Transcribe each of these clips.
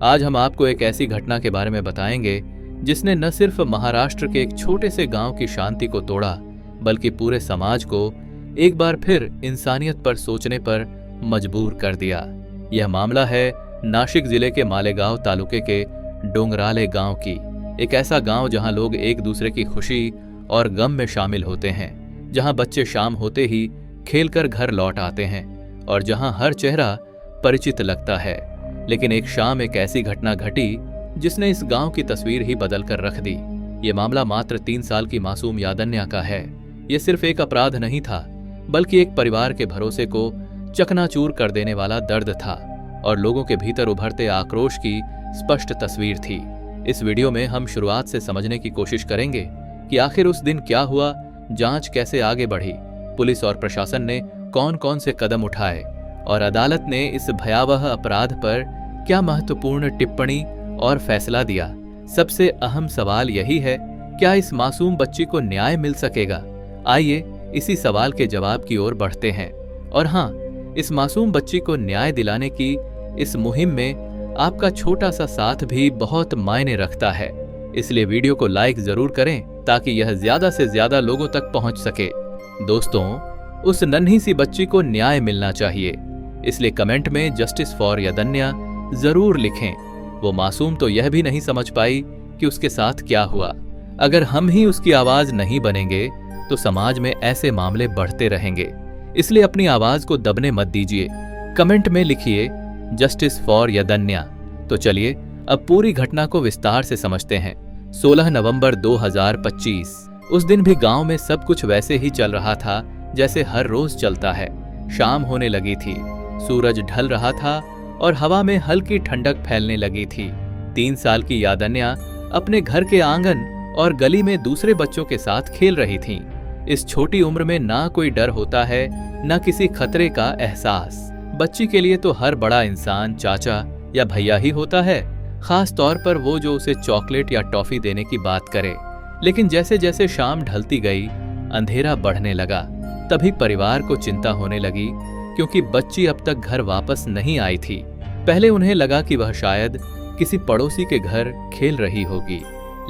आज हम आपको एक ऐसी घटना के बारे में बताएंगे जिसने न सिर्फ महाराष्ट्र के एक छोटे से गांव की शांति को तोड़ा, बल्कि पूरे समाज को एक बार फिर इंसानियत पर सोचने पर मजबूर कर दिया। यह मामला है नाशिक जिले के मालेगांव तालुके के डोंगराले गांव की। एक ऐसा गांव जहां लोग एक दूसरे की खुशी और गम में शामिल होते हैं, जहां बच्चे शाम होते ही खेलकर घर लौट आते हैं और जहां हर चेहरा परिचित लगता है। लेकिन एक शाम एक ऐसी घटना घटी जिसने इस गांव की तस्वीर ही बदल कर रख दी। ये मामला मात्र 3 साल की मासूम यादन्या का है। ये सिर्फ एक अपराध नहीं था, बल्कि एक परिवार के भरोसे को चकनाचूर कर देने वाला दर्द था और लोगों के भीतर उभरते आक्रोश की स्पष्ट तस्वीर थी। इस वीडियो में हम शुरुआत से समझने की कोशिश करेंगे कि आखिर उस दिन क्या हुआ, जांच कैसे आगे बढ़ी, पुलिस और प्रशासन ने कौन कौन से कदम उठाए और अदालत ने इस भयावह अपराध पर क्या महत्वपूर्ण टिप्पणी और फैसला दिया। सबसे अहम सवाल यही है, क्या इस मासूम बच्ची को न्याय मिल सकेगा? आइए इसी सवाल के जवाब की ओर बढ़ते हैं। और हाँ, इस मासूम बच्ची को न्याय दिलाने की इस मुहिम में आपका छोटा सा साथ भी बहुत मायने रखता है। इसलिए वीडियो को लाइक जरूर करें ताकि यह ज्यादा से ज्यादा लोगों तक पहुंच सके। दोस्तों, उस नन्ही सी बच्ची को न्याय मिलना चाहिए, इसलिए कमेंट में जस्टिस फॉर यादन्या जरूर लिखें। वो मासूम तो यह भी नहीं समझ पाई कि उसके साथ क्या हुआ। अगर हम ही उसकी आवाज नहीं बनेंगे तो समाज में ऐसे मामले बढ़ते रहेंगे। इसलिए अपनी आवाज को दबने मत दीजिए। कमेंट में लिखिए जस्टिस फॉर यादन्या। तो चलिए अब पूरी घटना को विस्तार से समझते हैं। 16 नवंबर 2025। उस दिन भी गांव में सब कुछ वैसे ही चल रहा था जैसे हर रोज चलता है। शाम होने लगी थी, सूरज ढल रहा था और हवा में हल्की ठंडक फैलने लगी थी। 3 साल की यादन्या अपने घर के आंगन और गली में दूसरे बच्चों के साथ खेल रही थीं। इस छोटी उम्र में ना कोई डर होता है, ना किसी खतरे का एहसास। बच्ची के लिए तो हर बड़ा इंसान चाचा या भैया ही होता है, खास तौर पर वो जो उसे चॉकलेट या टॉफी देने की बात करे। लेकिन जैसे जैसे शाम ढलती गई, अंधेरा बढ़ने लगा। तभी परिवार को चिंता होने लगी, क्योंकि बच्ची अब तक घर वापस नहीं आई थी। पहले उन्हें लगा कि वह शायद किसी पड़ोसी के घर खेल रही होगी,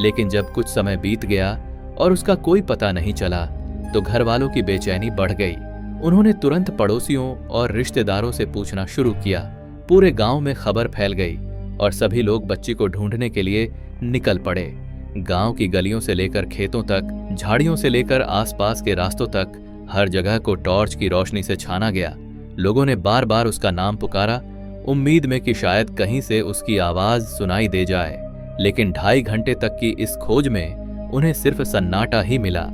लेकिन जब कुछ समय बीत गया और उसका कोई पता नहीं चला तो घर वालों की बेचैनी बढ़ गई। उन्होंने तुरंत पड़ोसियों और रिश्तेदारों से पूछना शुरू किया। पूरे गांव में खबर फैल गई और सभी लोग बच्ची को ढूंढने के लिए निकल पड़े। गांव की गलियों से लेकर खेतों तक, झाड़ियों से लेकर आसपास के रास्तों तक, हर जगह को टॉर्च की रोशनी से छाना गया। लोगों ने बार बार उसका नाम पुकारा, उम्मीद में कि शायद कहीं से उसकी आवाज सुनाई दे जाए। लेकिन 2.5 घंटे तक की इस खोज में उन्हें सिर्फ सन्नाटा ही मिला।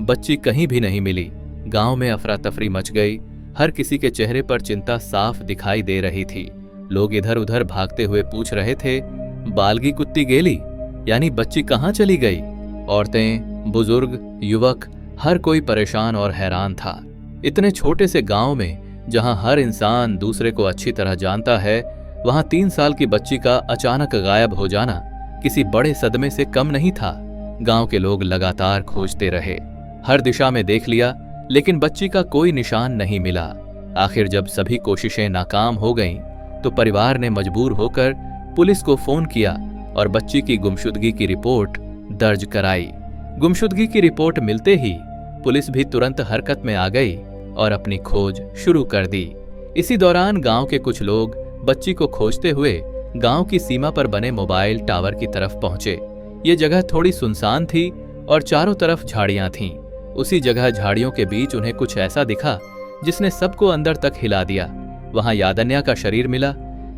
बच्ची कहीं भी नहीं मिली। गांव में अफरा तफरी मच गई। हर किसी के चेहरे पर चिंता साफ दिखाई दे रही थी। लोग इधर उधर भागते हुए पूछ रहे थे, बालगी कुत्ती गेली, यानी बच्ची कहाँ चली गई? औरतें, बुजुर्ग, युवक, हर कोई परेशान और हैरान था। इतने छोटे से गांव में जहां हर इंसान दूसरे को अच्छी तरह जानता है, वहां 3 साल की बच्ची का अचानक गायब हो जाना किसी बड़े सदमे से कम नहीं था। गांव के लोग लगातार खोजते रहे, हर दिशा में देख लिया, लेकिन बच्ची का कोई निशान नहीं मिला। आखिर जब सभी कोशिशें नाकाम हो गईं, तो परिवार ने मजबूर होकर पुलिस को फोन किया और बच्ची की गुमशुदगी की रिपोर्ट दर्ज कराई। गुमशुदगी की रिपोर्ट मिलते ही पुलिस भी तुरंत हरकत में आ गई और अपनी खोज शुरू कर दी। इसी दौरान गांव के कुछ लोग बच्ची को खोजते हुए गांव की सीमा पर बने मोबाइल टावर की तरफ पहुंचे। ये जगह थोड़ी सुनसान थी और चारों तरफ झाड़ियां थीं। उसी जगह झाड़ियों के बीच उन्हें कुछ ऐसा दिखा जिसने सबको अंदर तक हिला दिया। वहां यादन्या का शरीर मिला।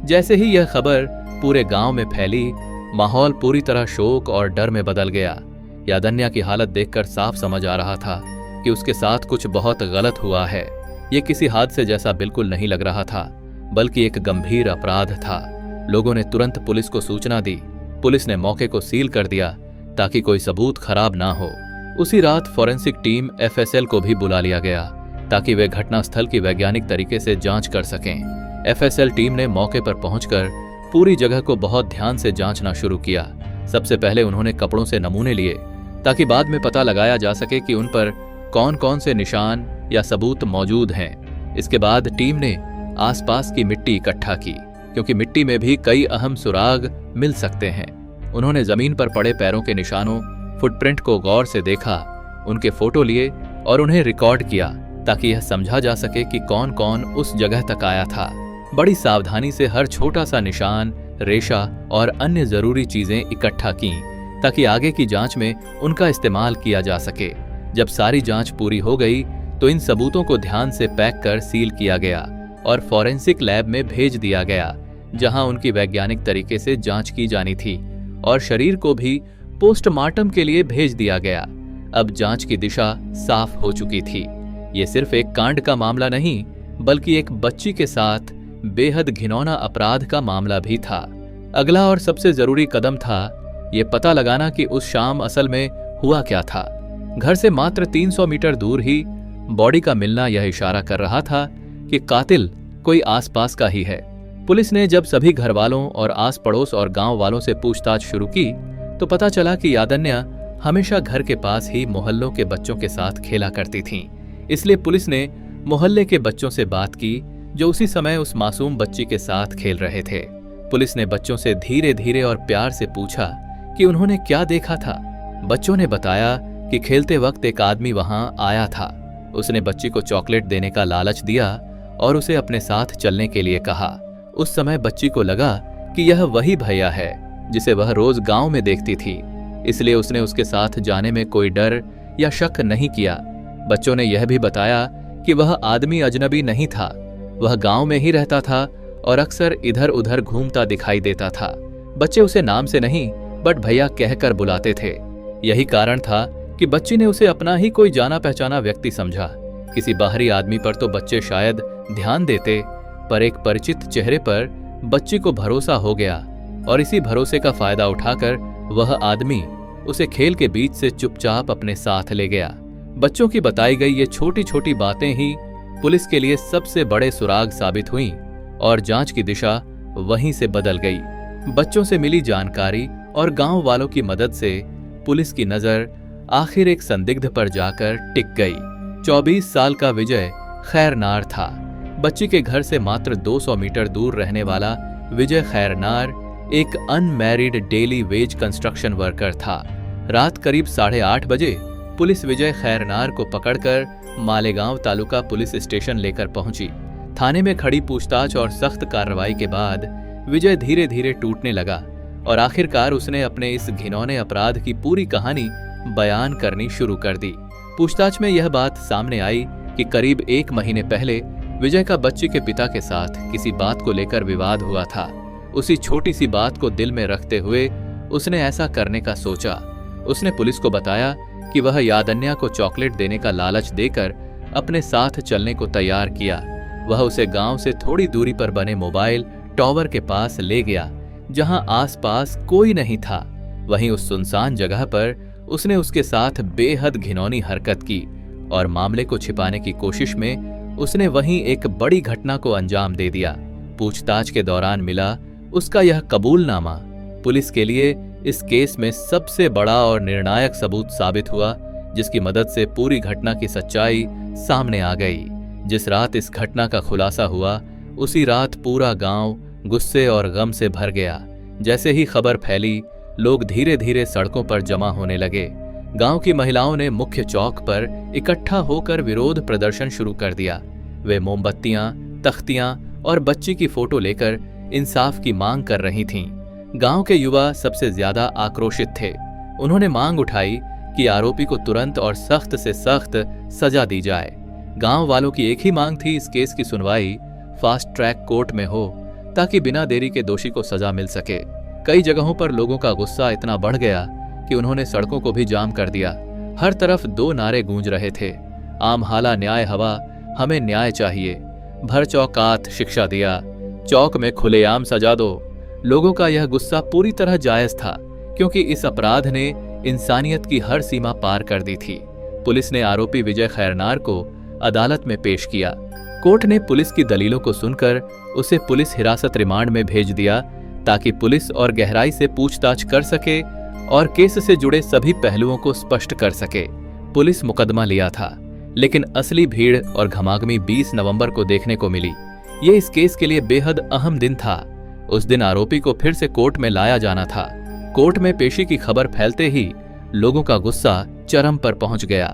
जैसे ही यह खबर पूरे गांव में फैली, माहौल पूरी तरह शोक और डर में बदल गया। यादन्या की हालत देखकर साफ समझ आ रहा था कि उसके साथ कुछ बहुत गलत हुआ है। यह किसी हादसे जैसा बिल्कुल नहीं लग रहा था, बल्कि एक गंभीर अपराध था। लोगों ने तुरंत पुलिस को सूचना दी। पुलिस ने मौके को सील कर दिया ताकि कोई सबूत खराब ना हो। उसी रात फॉरेंसिक टीम FSL को भी बुला लिया गया ताकि वे घटनास्थल की वैज्ञानिक तरीके से जांच कर सकें। FSL टीम ने मौके पर पहुंचकर पूरी जगह को बहुत ध्यान से जांचना शुरू किया। सबसे पहले उन्होंने कपड़ों से नमूने लिए ताकि बाद में पता लगाया जा सके कि उन पर कौन कौन से निशान या सबूत मौजूद हैं। इसके बाद टीम ने आसपास की मिट्टी इकट्ठा की, क्योंकि मिट्टी में भी कई अहम सुराग मिल सकते हैं। उन्होंने जमीन पर पड़े पैरों के निशानों, फुटप्रिंट को गौर से देखा, उनके फोटो लिए और उन्हें रिकॉर्ड किया ताकि यह समझा जा सके कि कौन कौन उस जगह तक आया था। बड़ी सावधानी से हर छोटा सा निशान, रेशा और अन्य जरूरी चीजें इकट्ठा की ताकि आगे की जांच में उनका इस्तेमाल किया जा सके। जब सारी जांच पूरी हो गई तो इन सबूतों को ध्यान से पैक कर सील किया गया और फॉरेंसिक लैब में भेज दिया गया, जहां उनकी वैज्ञानिक तरीके से जांच की जानी थी, और शरीर को भी पोस्टमार्टम के लिए भेज दिया गया। अब जांच की दिशा साफ हो चुकी थी। ये सिर्फ एक कांड का मामला नहीं, बल्कि एक बच्ची के साथ बेहद घिनौना अपराध का मामला भी था। अगला और सबसे जरूरी कदम था ये पता लगाना कि उस शाम असल में हुआ क्या था। घर से मात्र 300 मीटर दूर ही बॉडी का मिलना यह इशारा कर रहा था कि कातिल कोई आसपास का ही है। पुलिस ने जब सभी घर वालों और आस पड़ोस और गांव वालों से पूछताछ शुरू की तो पता चला कि यादन्या हमेशा घर के पास ही मोहल्लों के बच्चों के साथ खेला करती थीं। इसलिए पुलिस ने मोहल्ले के बच्चों से बात की जो उसी समय उस मासूम बच्ची के साथ खेल रहे थे। पुलिस ने बच्चों से धीरे धीरे और प्यार से पूछा कि उन्होंने क्या देखा था। बच्चों ने बताया कि खेलते वक्त एक आदमी वहां आया था। उसने बच्ची को चॉकलेट देने का लालच दिया और उसे अपने साथ चलने के लिए कहा। उस समय बच्ची को लगा कि यह वही भैया है जिसे वह रोज गांव में देखती थी, इसलिए उसने उसके साथ जाने में कोई डर या शक नहीं किया। बच्चों ने यह भी बताया कि वह आदमी अजनबी नहीं था, वह गांव में ही रहता था और अक्सर इधर उधर घूमता दिखाई देता था। बच्चे उसे नाम से नहीं बट भैया कहकर बुलाते थे। यही कारण था कि बच्ची ने उसे अपना ही कोई जाना पहचाना व्यक्ति समझा। किसी बाहरी आदमी पर तो बच्चे शायद ध्यान देते, पर एक परिचित चेहरे पर बच्ची को भरोसा हो गया और इसी भरोसे का फायदा उठाकर वह आदमी उसे खेल के बीच से चुपचाप अपने साथ ले गया। बच्चों की बताई गई ये छोटी छोटी बातें ही पुलिस के लिए सबसे बड़े सुराग साबित हुईं और जांच की दिशा वहीं से बदल गई। बच्चों से मिली जानकारी और गांव वालों की मदद से पुलिस की नजर आखिर एक संदिग्ध पर जाकर टिक गई। 24 साल का विजय खैरनार था। बच्ची के घर से मात्र 200 मीटर दूर रहने वाला विजय खैरनार एक unmarried daily veg construction worker था। रात करीब 8:30 बजे पुलिस विजय खैरनार को पकड़कर मालेगांव तालुका पुलिस स्टेशन लेकर पहुंची। थाने में खड़ी पूछताछ और सख्त कार्रवाई के बाद विजय धीरे धीरे टूटने लगा और आखिरकार उसने अपने इस घिनौने अपराध की पूरी कहानी बयान करनी शुरू कर दी। पूछताछ में यह बात सामने आई कि करीब 1 महीने पहले विजय का बच्ची के पिता के साथ किसी बात को लेकर विवाद हुआ था। उसी छोटी सी बात को दिल में रखते हुए उसने ऐसा करने का सोचा। उसने पुलिस को बताया कि वह यादन्या को चॉकलेट देने का लालच देकर अपने साथ चलने को तैयार किया। वह उसे गांव से थोड़ी दूरी पर बने मोबाइल टावर के पास ले गया जहां आसपास कोई नहीं था। वहीं उस सुनसान जगह पर उसने उसके साथ बेहद घिनौनी हरकत की और मामले को छिपाने की कोशिश में उसने वहीं एक बड़ी घटना को अंजाम दे दिया। पूछताछ के दौरान मिला उसका यह कबूलनामा पुलिस के लिए इस केस में सबसे बड़ा और निर्णायक सबूत साबित हुआ, जिसकी मदद से पूरी घटना की सच्चाई सामने आ गई। जिस रात इस घटना का खुलासा हुआ उसी रात पूरा गांव गुस्से और गम से भर गया। जैसे ही खबर फैली लोग धीरे धीरे सड़कों पर जमा होने लगे। गांव की महिलाओं ने मुख्य चौक पर इकट्ठा होकर विरोध प्रदर्शन शुरू कर दिया। वे मोमबत्तियां, तख्तियां और बच्ची की फोटो लेकर इंसाफ की मांग कर रही थीं। गांव के युवा सबसे ज्यादा आक्रोशित थे। उन्होंने मांग उठाई कि आरोपी को तुरंत और सख्त से सख्त सजा दी जाए। गांव वालों की एक ही मांग थी, इस केस की सुनवाई फास्ट ट्रैक कोर्ट में हो ताकि बिना देरी के दोषी को सजा मिल सके। कई जगहों पर लोगों का गुस्सा इतना बढ़ गया कि उन्होंने सड़कों को भी जाम कर दिया। हर तरफ 2 नारे गूंज रहे थे, आम हाला न्याय हवा, हमें न्याय चाहिए, भर चौकात शिक्षा दिया, चौक में खुलेआम सजा दो। लोगों का यह गुस्सा पूरी तरह जायज था क्योंकि इस अपराध ने इंसानियत की हर सीमा पार कर दी थी। पुलिस ने आरोपी विजय खैरनार को अदालत में पेश किया। कोर्ट ने पुलिस की दलीलों को सुनकर उसे पुलिस हिरासत रिमांड में भेज दिया ताकि पुलिस और गहराई से पूछताछ कर सके और केस से जुड़े सभी पहलुओं को स्पष्ट कर सके। पुलिस मुकदमा लिया था, लेकिन असली भीड़ और घमाघमी 20 नवंबर को देखने को मिली। ये इस केस के लिए बेहद अहम दिन था। उस दिन आरोपी को फिर से कोर्ट में लाया जाना था। कोर्ट में पेशी की खबर फैलते ही लोगों का गुस्सा चरम पर पहुंच गया।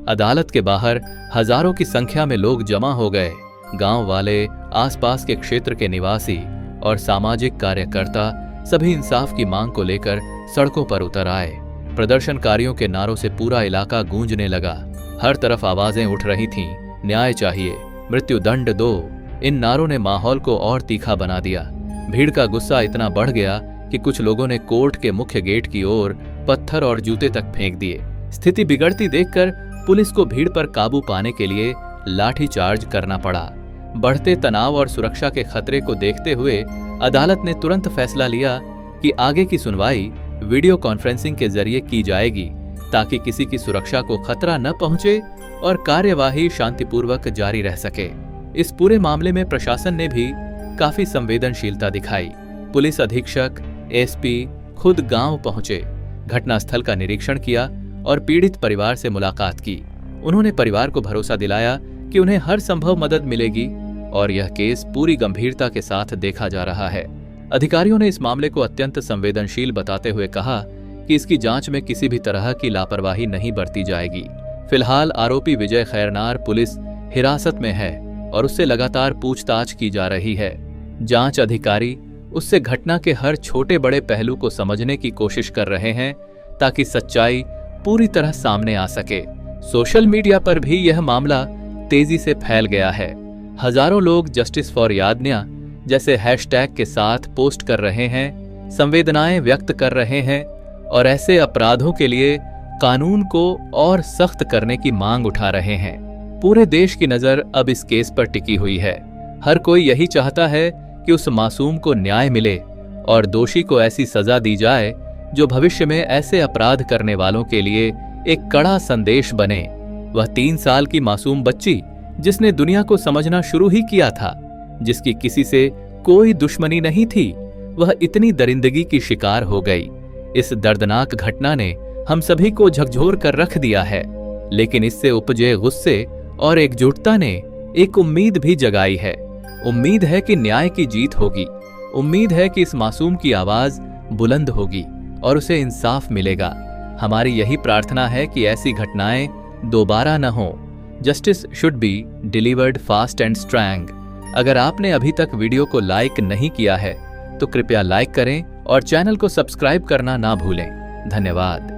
अदालत के बाहर हजारों की संख्या में लोग जमा हो गए। गांव वाले, आसपास के क्षेत्र के निवासी और सामाजिक कार्यकर्ता सभी इंसाफ की मांग को लेकर सड़कों पर उतर आए। प्रदर्शनकारियों के नारों से पूरा इलाका गूंजने लगा। हर तरफ आवाजें उठ रही थीं, न्याय चाहिए, मृत्युदंड दो। इन नारों ने माहौल को और तीखा बना दिया। भीड़ का गुस्सा इतना बढ़ गया कि कुछ लोगों ने कोर्ट के मुख्य गेट की ओर पत्थर और जूते तक फेंक दिए। स्थिति बिगड़ती देखकर पुलिस को भीड़ पर काबू पाने के लिए लाठीचार्ज करना पड़ा। बढ़ते तनाव और सुरक्षा के खतरे को देखते हुए अदालत ने तुरंत फैसला लिया कि आगे की सुनवाई वीडियो कॉन्फ्रेंसिंग के जरिए की जाएगी, ताकि किसी की सुरक्षा को खतरा न पहुंचे और कार्यवाही शांतिपूर्वक जारी रह सके। इस पूरे मामले में प्रशासन ने भी काफी संवेदनशीलता दिखाई। पुलिस अधीक्षक, एसपी खुद गांव पहुंचे, घटनास्थल का निरीक्षण किया और पीड़ित परिवार से मुलाकात की। उन्होंने परिवार को भरोसा दिलाया कि उन्हें हर संभव मदद मिलेगी और यह केस पूरी गंभीरता के साथ देखा जा रहा है। अधिकारियों ने इस मामले को अत्यंत संवेदनशील बताते हुए कहा कि इसकी जांच में किसी भी तरह की लापरवाही नहीं बरती जाएगी। फिलहाल आरोपी विजय खैरनार पुलिस हिरासत में है और उससे लगातार पूछताछ की जा रही है। जांच अधिकारी उससे घटना के हर छोटे बड़े पहलू को समझने की कोशिश कर रहे हैं, ताकि सच्चाई पूरी तरह सामने आ सके। सोशल मीडिया पर भी यह मामला तेजी से फैल गया है। हजारों लोग जस्टिस फॉर यादन्या जैसे हैशटैग के साथ पोस्ट कर रहे हैं, संवेदनाएं व्यक्त कर रहे हैं और ऐसे अपराधों के लिए कानून को और सख्त करने की मांग उठा रहे हैं। पूरे देश की नजर अब इस केस पर टिकी हुई है। हर कोई यही चाहता है कि उस मासूम को न्याय मिले और दोषी को ऐसी सजा दी जाए जो भविष्य में ऐसे अपराध करने वालों के लिए एक कड़ा संदेश बने। वह 3 साल की मासूम बच्ची जिसने दुनिया को समझना शुरू ही किया था, जिसकी किसी से कोई दुश्मनी नहीं थी, वह इतनी दरिंदगी की शिकार हो गई। इस दर्दनाक घटना ने हम सभी को झकझोर कर रख दिया है, लेकिन इससे उपजे गुस्से और एकजुटता ने एक उम्मीद भी जगाई है। उम्मीद है कि न्याय की जीत होगी। उम्मीद है कि इस मासूम की आवाज बुलंद होगी और उसे इंसाफ मिलेगा। हमारी यही प्रार्थना है कि ऐसी घटनाएं दोबारा न हो। Justice should be delivered fast and strong. अगर आपने अभी तक वीडियो को लाइक नहीं किया है तो कृपया लाइक करें और चैनल को सब्सक्राइब करना ना भूलें। धन्यवाद।